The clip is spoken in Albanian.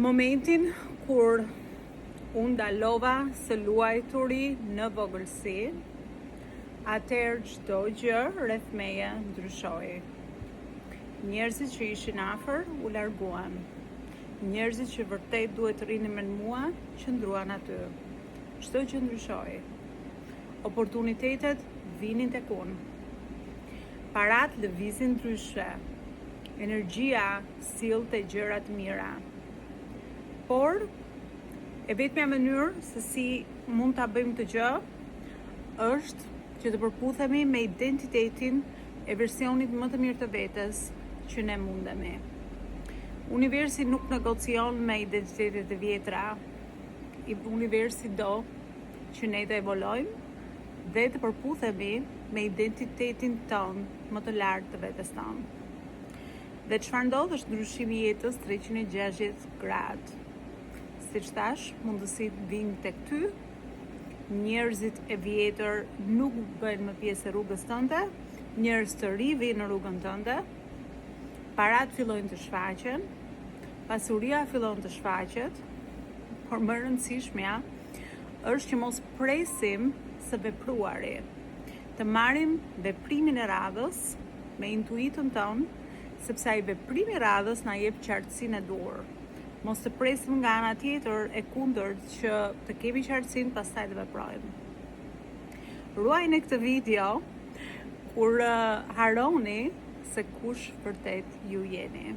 Momentin kur unë dalova së luajturi në vogëlsi, atëherë çdo gjë rreth meje ndryshoi. Njerëzit që ishin afër u larguan. Njerëzit që vërtet duhet të rinin me mua qëndruan aty. Çdo gjë ndryshoi. Oportunitetet vinin tek unë. Parat lëvizin ndryshe. Energjia sillte gjëra të mira. Por e vetmja mënyrë se si mund ta bëjmë këtë gjë është që të përputhemi me identitetin e versionit më të mirë të vetes që ne mundemi. Universi nuk negocion me identitetet e vjetra. Universi do që ne të evolojmë dhe të përputhemi me identitetin ton më të lartë të vetes ton. Dhe çfarë ndodh është ndryshimi i jetës 360 gradë. Siç thash, mundësitë vijnë tek ty, njerëzit e vjetër nuk bëjnë më pjesë e rrugës tënde, njerëz të ri vijnë në rrugën tënde, parat fillojnë të shfaqen, pasuria fillon të shfaqet, por më e rëndësishmja është që mos presim së vepruari, të marrim veprimin e radhës me intuitën tonë, sepse ai veprim i radhës na jep qartësinë e duhur. Mos të presim nga ana tjetër e kundërt që të kemi qartësinë pastaj të veprojmë. Ruajini këtë video kur harroni se kush vërtet ju jeni.